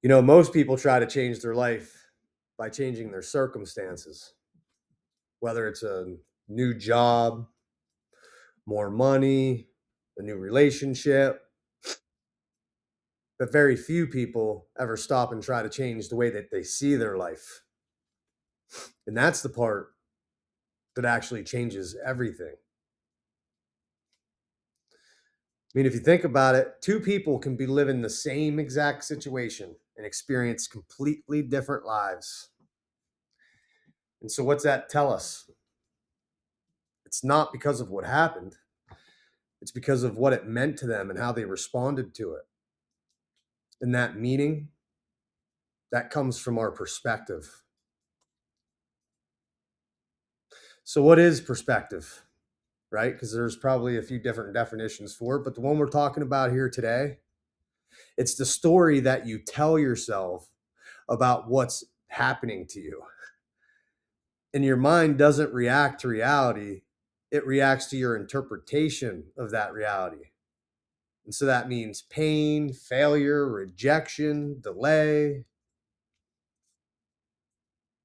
Most people try to change their life by changing their circumstances, whether it's a new job, more money, a new relationship. But very few people ever stop and try to change the way that they see their life. And that's the part that actually changes everything. I mean, if you think about it, two people can be living the same exact situation and experience completely different lives. And so, what's that tell us? It's not because of what happened, it's because of what it meant to them and how they responded to it. And that meaning, that comes from our perspective. So, what is perspective? Right? Because there's probably a few different definitions for it, but the one we're talking about here today, it's the story that you tell yourself about what's happening to you. And your mind doesn't react to reality, it reacts to your interpretation of that reality. And so that means pain, failure, rejection, delay.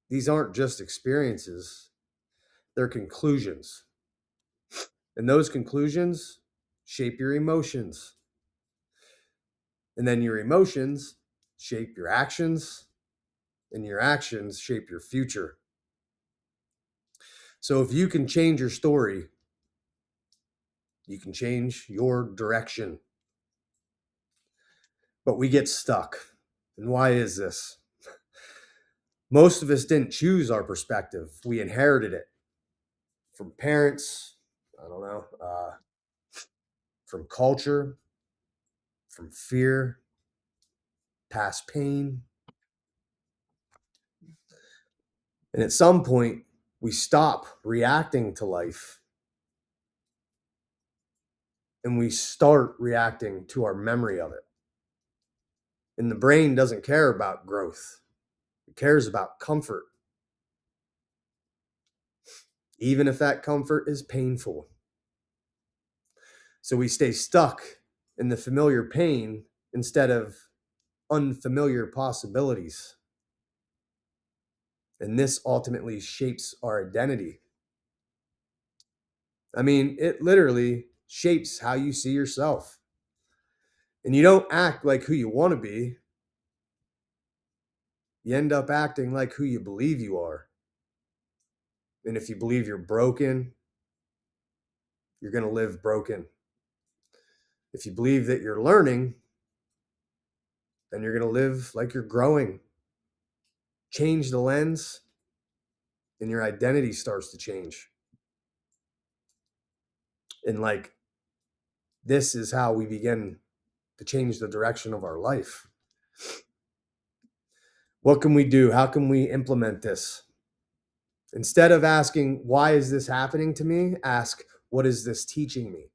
These aren't just experiences, they're conclusions. And those conclusions shape your emotions. And then your emotions shape your actions, and your actions shape your future. So if you can change your story, you can change your direction. But we get stuck. And why is this? Most of us didn't choose our perspective. We inherited it from parents, I don't know, from culture, from fear, past pain. And at some point, we stop reacting to life and we start reacting to our memory of it. And the brain doesn't care about growth, it cares about comfort, even if that comfort is painful. So we stay stuck in the familiar pain instead of unfamiliar possibilities. And this ultimately shapes our identity. I mean, it literally shapes how you see yourself. And you don't act like who you want to be, you end up acting like who you believe you are. And if you believe you're broken, you're going to live broken. If you believe that you're learning, then you're going to live like you're growing. Change the lens, and your identity starts to change. And like, this is how we begin to change the direction of our life. What can we do? How can we implement this? Instead of asking, why is this happening to me? Ask, what is this teaching me?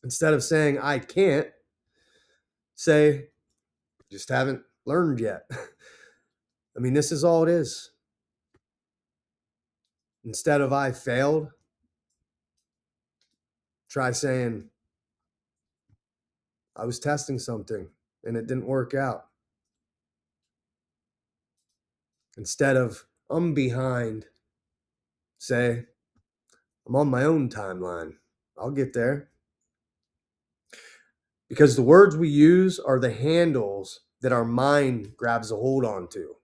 Instead of saying, I can't, say, just haven't learned yet. I mean, this is all it is. Instead of I failed, try saying, I was testing something and it didn't work out. Instead of I'm behind, say, I'm on my own timeline. I'll get there. Because the words we use are the handles that our mind grabs a hold onto.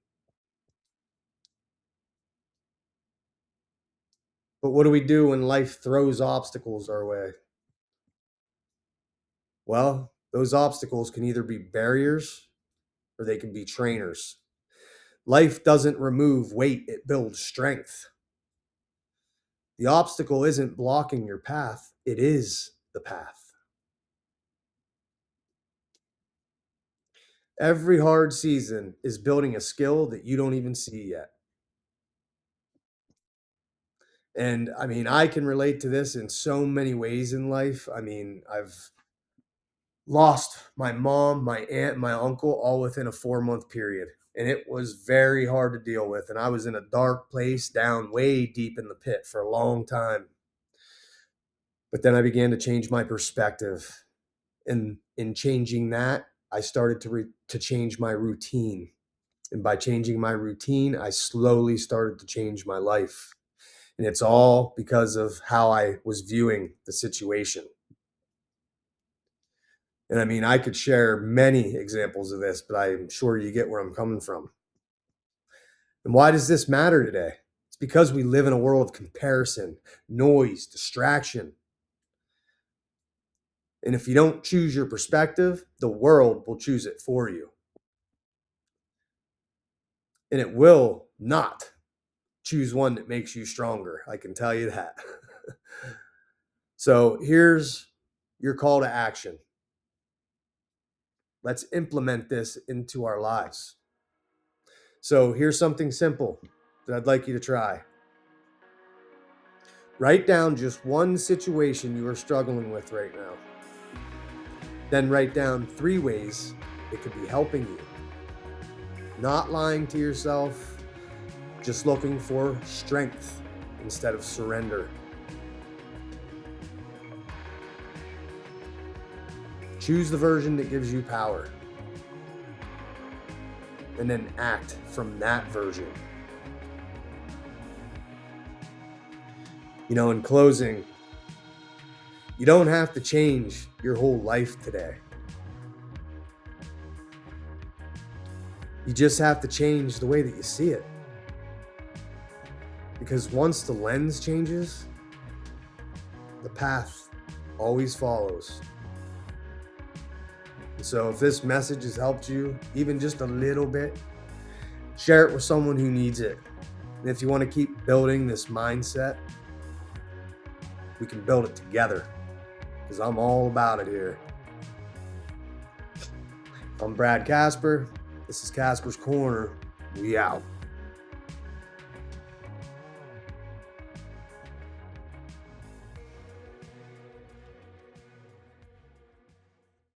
But what do we do when life throws obstacles our way? Well, those obstacles can either be barriers or they can be trainers. Life doesn't remove weight, it builds strength. The obstacle isn't blocking your path, it is the path. Every hard season is building a skill that you don't even see yet. And I mean, I can relate to this in so many ways in life. I mean, I've lost my mom, my aunt, my uncle all within a 4-month period. And it was very hard to deal with. And I was in a dark place down way deep in the pit for a long time. But then I began to change my perspective. And in changing that, I started to change my routine. And by changing my routine, I slowly started to change my life. And it's all because of how I was viewing the situation. And I mean, I could share many examples of this, but I'm sure you get where I'm coming from. And why does this matter today? It's because we live in a world of comparison, noise, distraction. And if you don't choose your perspective, the world will choose it for you. And it will not choose one that makes you stronger. I can tell you that. So here's your call to action. Let's implement this into our lives. So here's something simple that I'd like you to try. Write down just one situation you are struggling with right now. Then write down 3 ways it could be helping you. Not lying to yourself, just looking for strength instead of surrender. Choose the version that gives you power. And then act from that version. You know, in closing, you don't have to change your whole life today. You just have to change the way that you see it. Because once the lens changes, the path always follows. And so if this message has helped you, even just a little bit, share it with someone who needs it. And if you want to keep building this mindset, we can build it together, because I'm all about it here. I'm Brad Casper. This is Casper's Corner. We out.